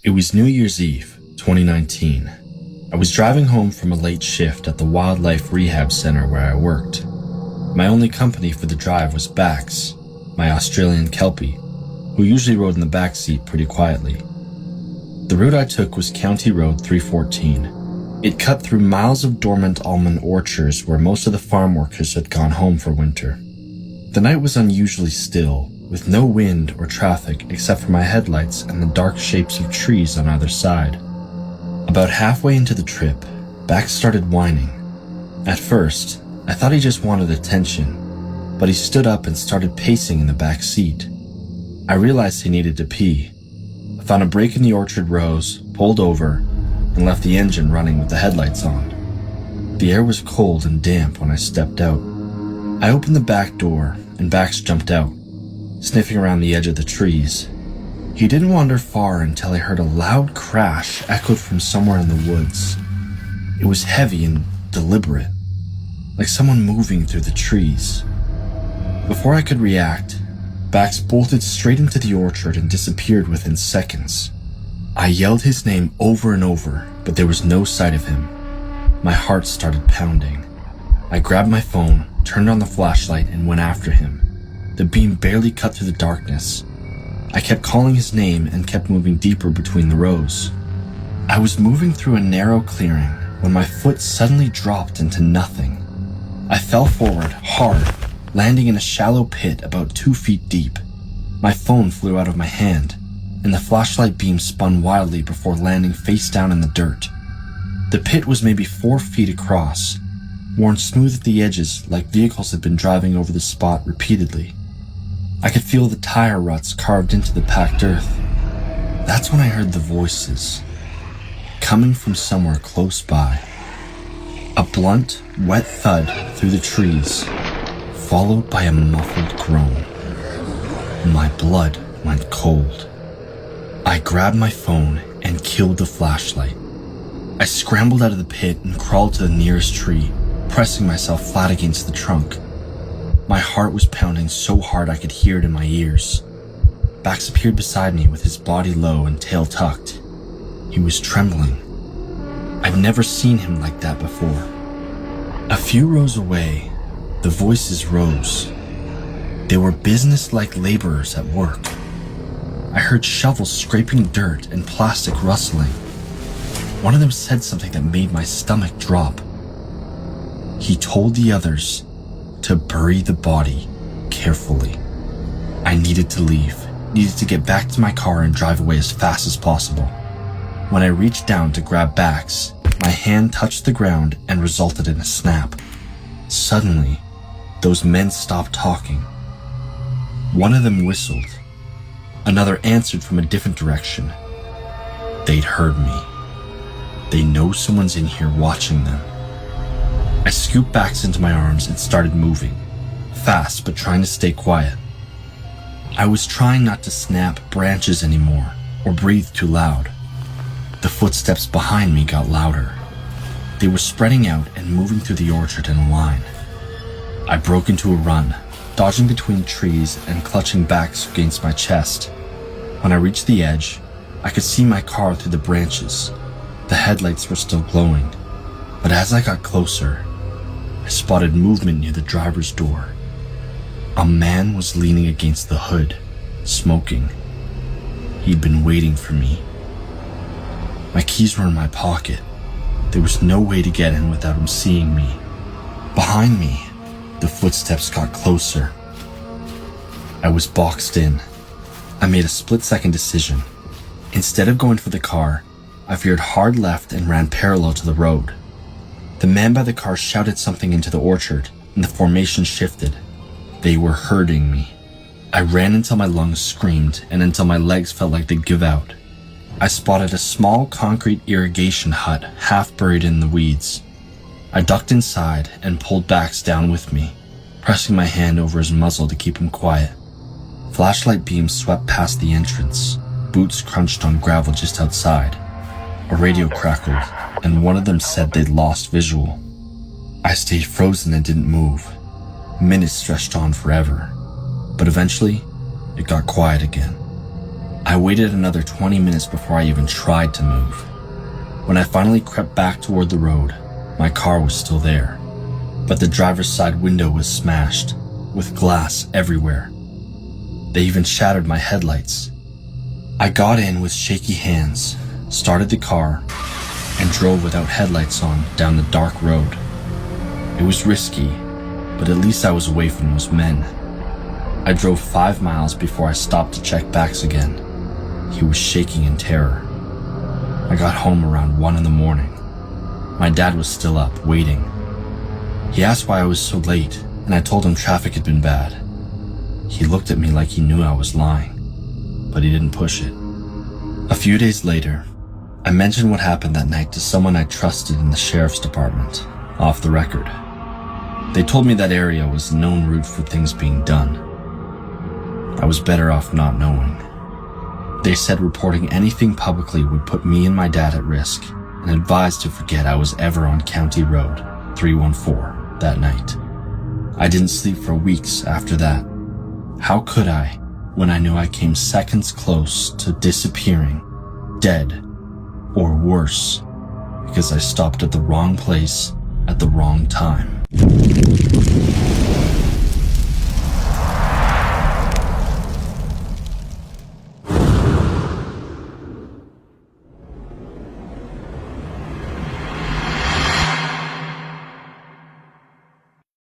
It was New Year's Eve, 2019. I was driving home from a late shift at the wildlife rehab center where I worked. My only company for the drive was Bax, my Australian Kelpie, who usually rode in the back seat pretty quietly. The route I took was County Road 314. It cut through miles of dormant almond orchards where most of the farm workers had gone home for winter. The night was unusually still, with no wind or traffic except for my headlights and the dark shapes of trees on either side. About halfway into the trip, Bax started whining. At first, I thought he just wanted attention, but he stood up and started pacing in the back seat. I realized he needed to pee. I found a break in the orchard rows, pulled over, and left the engine running with the headlights on. The air was cold and damp when I stepped out. I opened the back door, and Bax jumped out, sniffing around the edge of the trees. He didn't wander far until I heard a loud crash echoed from somewhere in the woods. It was heavy and deliberate, like someone moving through the trees. Before I could react, Bax bolted straight into the orchard and disappeared within seconds. I yelled his name over and over, but there was no sight of him. My heart started pounding. I grabbed my phone, turned on the flashlight, and went after him. The beam barely cut through the darkness. I kept calling his name and kept moving deeper between the rows. I was moving through a narrow clearing when my foot suddenly dropped into nothing. I fell forward, hard, landing in a shallow pit about 2 feet deep. My phone flew out of my hand, and the flashlight beam spun wildly before landing face down in the dirt. The pit was maybe 4 feet across, worn smooth at the edges like vehicles had been driving over the spot repeatedly. I could feel the tire ruts carved into the packed earth. That's when I heard the voices, coming from somewhere close by. A blunt, wet thud through the trees, followed by a muffled groan. My blood went cold. I grabbed my phone and killed the flashlight. I scrambled out of the pit and crawled to the nearest tree, pressing myself flat against the trunk. My heart was pounding so hard I could hear it in my ears. Bax appeared beside me with his body low and tail tucked. He was trembling. I'd never seen him like that before. A few rows away, the voices rose. They were business-like laborers at work. I heard shovels scraping dirt and plastic rustling. One of them said something that made my stomach drop. He told the others to bury the body carefully. I needed to leave, needed to get back to my car and drive away as fast as possible. When I reached down to grab Bax, my hand touched the ground and resulted in a snap. Suddenly, those men stopped talking. One of them whistled. Another answered from a different direction. They'd heard me. They know someone's in here watching them. I scooped Bax into my arms and started moving, fast but trying to stay quiet. I was trying not to snap branches anymore or breathe too loud. The footsteps behind me got louder. They were spreading out and moving through the orchard in a line. I broke into a run, dodging between trees and clutching Bax against my chest. When I reached the edge, I could see my car through the branches. The headlights were still glowing, but as I got closer, I spotted movement near the driver's door. A man was leaning against the hood, smoking. He'd been waiting for me. My keys were in my pocket. There was no way to get in without him seeing me. Behind me, the footsteps got closer. I was boxed in. I made a split-second decision. Instead of going for the car, I veered hard left and ran parallel to the road. The man by the car shouted something into the orchard, and the formation shifted. They were herding me. I ran until my lungs screamed and until my legs felt like they'd give out. I spotted a small concrete irrigation hut half buried in the weeds. I ducked inside and pulled Bax down with me, pressing my hand over his muzzle to keep him quiet. Flashlight beams swept past the entrance. Boots crunched on gravel just outside. A radio crackled, and one of them said they'd lost visual. I stayed frozen and didn't move. Minutes stretched on forever, but eventually, it got quiet again. I waited another 20 minutes before I even tried to move. When I finally crept back toward the road, my car was still there, but the driver's side window was smashed, with glass everywhere. They even shattered my headlights. I got in with shaky hands, started the car, and drove without headlights on down the dark road. It was risky, but at least I was away from those men. I drove 5 miles before I stopped to check Bax again. He was shaking in terror. I got home around 1 in the morning. My dad was still up, waiting. He asked why I was so late, and I told him traffic had been bad. He looked at me like he knew I was lying, but he didn't push it. A few days later, I mentioned what happened that night to someone I trusted in the sheriff's department, off the record. They told me that area was a known route for things being done. I was better off not knowing. They said reporting anything publicly would put me and my dad at risk, and advised to forget I was ever on County Road 314 that night. I didn't sleep for weeks after that. How could I, when I knew I came seconds close to disappearing, dead, or worse, because I stopped at the wrong place at the wrong time?